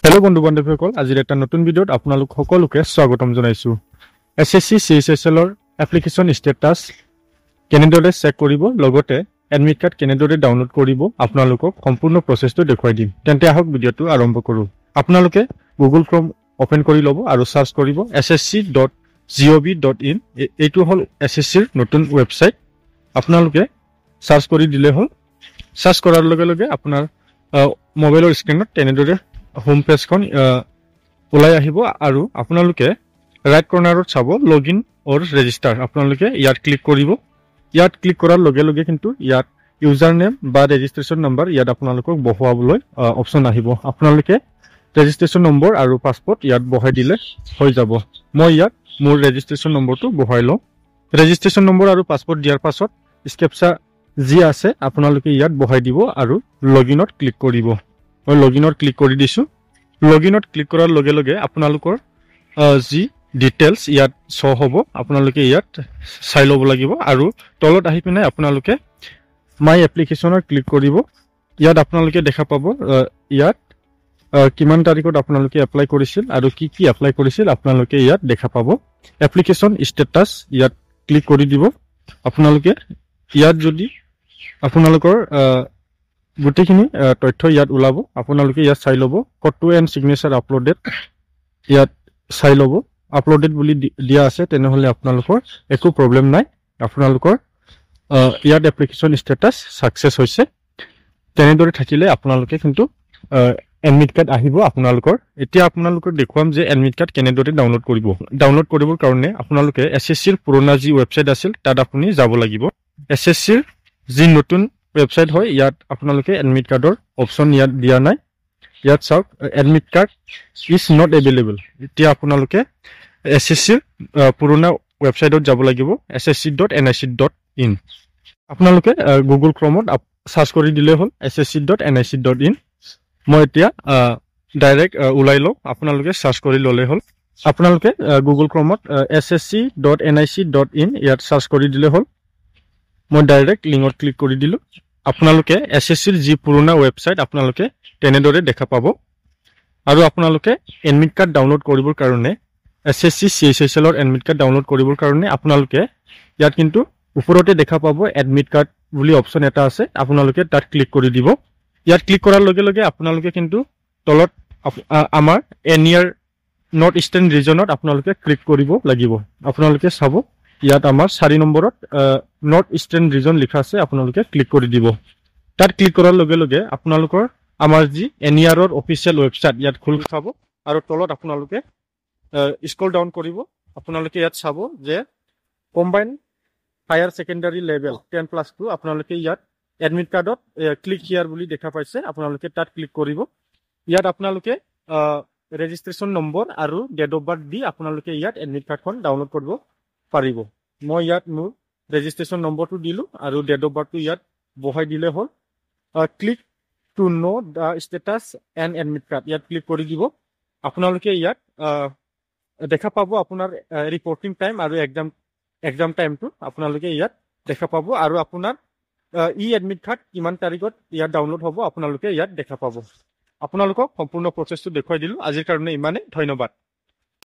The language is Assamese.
হেল্ল' বন্ধু বান্ধৱীসকল, আজিৰ এটা নতুন ভিডিঅ'ত আপোনালোক সকলোকে স্বাগতম জনাইছো। এছএছচি চিএইচএছএলৰ এপ্লিকেশ্যন ষ্টেটাছ কেনেদৰে চেক কৰিব, লগতে এডমিট কাৰ্ড কেনেদৰে ডাউনলোড কৰিব, আপোনালোকক সম্পূৰ্ণ প্ৰচেছটো দেখুৱাই দিম। তেন্তে আহক ভিডিঅ'টো আৰম্ভ কৰোঁ। আপোনালোকে গুগল ক্ৰম অপেন কৰি ল'ব আৰু চাৰ্চ কৰিব ssc.gov.in। এইটো হ'ল এছএছচিৰ নতুন ৱেবছাইট। আপোনালোকে চাৰ্চ কৰি দিলে হ'ল। চাৰ্চ কৰাৰ লগে লগে আপোনাৰ মোবাইলৰ স্ক্ৰীনত তেনেদৰে হোম পেজখন ওলাই আহিব আৰু আপোনালোকে ৰাইট কৰ্নাৰত চাব লগইন অৰ ৰেজিষ্টাৰ। আপোনালোকে ইয়াত ক্লিক কৰিব। ইয়াত ক্লিক কৰাৰ লগে লগে কিন্তু ইয়াত ইউজাৰ নেম বা ৰেজিষ্ট্ৰেশ্যন নম্বৰ ইয়াত আপোনালোকক বহুৱাবলৈ অপশ্যন আহিব। আপোনালোকে ৰেজিষ্ট্ৰেশ্যন নম্বৰ আৰু পাছপৰ্ট ইয়াত বহাই দিলে হৈ যাব। মই ইয়াত মোৰ ৰেজিষ্ট্ৰেশ্যন নম্বৰটো বহাই লওঁ। ৰেজিষ্ট্ৰেশ্যন নম্বৰ আৰু পাছপৰ্ট দিয়াৰ পাছত স্কেপচা যি আছে আপোনালোকে ইয়াত বহাই দিব আৰু লগইনত ক্লিক কৰিব। মই লগইনত ক্লিক কৰি দিছোঁ। লগইনত ক্লিক কৰাৰ লগে লগে আপোনালোকৰ যি ডিটেইলছ ইয়াত শ্ব' হ'ব, আপোনালোকে ইয়াত চাই ল'ব লাগিব আৰু তলত আহি পিনে আপোনালোকে মাই এপ্লিকেশ্যনৰ ক্লিক কৰিব। ইয়াত আপোনালোকে দেখা পাব ইয়াত কিমান তাৰিখত আপোনালোকে এপ্লাই কৰিছিল আৰু কি কি এপ্লাই কৰিছিল আপোনালোকে ইয়াত দেখা পাব। এপ্লিকেশ্যন ষ্টেটাছ ইয়াত ক্লিক কৰি দিব। আপোনালোকে ইয়াত যদি আপোনালোকৰ গোটেইখিনি তথ্য ইয়াত ওলাব, আপোনালোকে ইয়াত চাই ল'ব। ফটো এণ্ড চিগনেচাৰ আপলোডেড ইয়াত চাই ল'ব। আপলোডেড বুলি দিয়া আছে, তেনেহ'লে আপোনালোকৰ একো প্ৰব্লেম নাই। আপোনালোকৰ ইয়াত এপ্লিকেশ্যন ষ্টেটাছ ছাকচেছ হৈছে। তেনেদৰে থাকিলে আপোনালোকে কিন্তু এডমিট কাৰ্ড আহিব আপোনালোকৰ। এতিয়া আপোনালোকক দেখুৱাম যে এডমিট কাৰ্ড কেনেদৰে ডাউনলোড কৰিব। ডাউনলোড কৰিবৰ কাৰণে আপোনালোকে এছএছচিৰ পুৰণা যি ৱেবছাইট আছিল তাত আপুনি যাব লাগিব। এছএছচিৰ যি নতুন ৱেবছাইট হয় ইয়াত আপোনালোকে এডমিট কাৰ্ডৰ অপশ্যন ইয়াত দিয়া নাই। ইয়াত চাওক admit card is not available. এতিয়া আপোনালোকে এছএছচিৰ পুৰণা ৱেবছাইটত যাব লাগিব ssc.nic.in। আপোনালোকে গুগল ক্ৰমত চাৰ্চ কৰি দিলে হ'ল ssc.nic.in। মই এতিয়া ডাইৰেক্ট ওলাই লওঁ, আপোনালোকে চাৰ্চ কৰি ল'লে হ'ল। আপোনালোকে গুগল ক্ৰমত ssc.nic.in ইয়াত চাৰ্চ কৰি দিলে হ'ল। মই ডাইৰেক্ট লিংকত ক্লিক কৰি দিলোঁ। আপোনালোকে এছএছচিৰ যি পুৰণা ৱেবছাইট আপোনালোকে তেনেদৰে দেখা পাব। আৰু আপোনালোকে এডমিট কাৰ্ড ডাউনলোড কৰিবৰ কাৰণে এছএছচি চিএইচএছএলৰ এডমিট কাৰ্ড ডাউনলোড কৰিবৰ কাৰণে আপোনালোকে ইয়াত কিন্তু ওপৰতে দেখা পাব এডমিট কাৰ্ড বুলি অপশ্যন এটা আছে, আপোনালোকে তাত ক্লিক কৰি দিব। ইয়াত ক্লিক কৰাৰ লগে লগে আপোনালোকে কিন্তু তলত আমাৰ এনিয়াৰ নৰ্থ ইষ্টাৰ্ণ ৰিজনত আপোনালোকে ক্লিক কৰিব লাগিব। আপোনালোকে চাব ইয়াত আমাৰ 4 নম্বৰত নৰ্থ ইষ্টাৰ্ণ ৰিজন লিখা আছে, আপোনালোকে ক্লিক কৰি দিব। তাত ক্লিক কৰাৰ লগে লগে আপোনালোকৰ আমাৰ যি এনিয়াৰৰ অফিচিয়েল ৱেবছাইট ইয়াত খোল খাব আৰু তলত আপোনালোকে স্ক্ৰল ডাউন কৰিব। আপোনালোকে ইয়াত চাব যে কম্বাইন হায়াৰ ছেকেণ্ডাৰী লেভেল 10+2 আপোনালোকে ইয়াত এডমিট কাৰ্ডত ক্লিক হিয়াৰ বুলি দেখা পাইছে, আপোনালোকে তাত ক্লিক কৰিব। ইয়াত আপোনালোকে ৰেজিষ্ট্ৰেশ্যন নম্বৰ আৰু ডেট অফ বাৰ্থ দি আপোনালোকে ইয়াত এডমিট কাৰ্ডখন ডাউনলোড কৰিব পাৰিব। মই ইয়াত মোৰ ৰেজিষ্ট্ৰেশ্যন নম্বৰটো দিলোঁ আৰু ডেট অফ বাৰ্থটো ইয়াত বহাই দিলে হ'ল। Click to know the status and admit card ইয়াত ক্লিক কৰি দিব। আপোনালোকে ইয়াত দেখা পাব আপোনাৰ ৰিপৰ্টিং টাইম আৰু এক্সাম টাইমটো আপোনালোকে ইয়াত দেখা পাব আৰু আপোনাৰ এডমিট কাৰ্ড কিমান তাৰিখত ইয়াত ডাউনলোড হ'ব আপোনালোকে ইয়াত দেখা পাব। আপোনালোকক সম্পূৰ্ণ প্ৰচেছটো দেখুৱাই দিলোঁ। আজিৰ কাৰণে ইমানেই, ধন্যবাদ।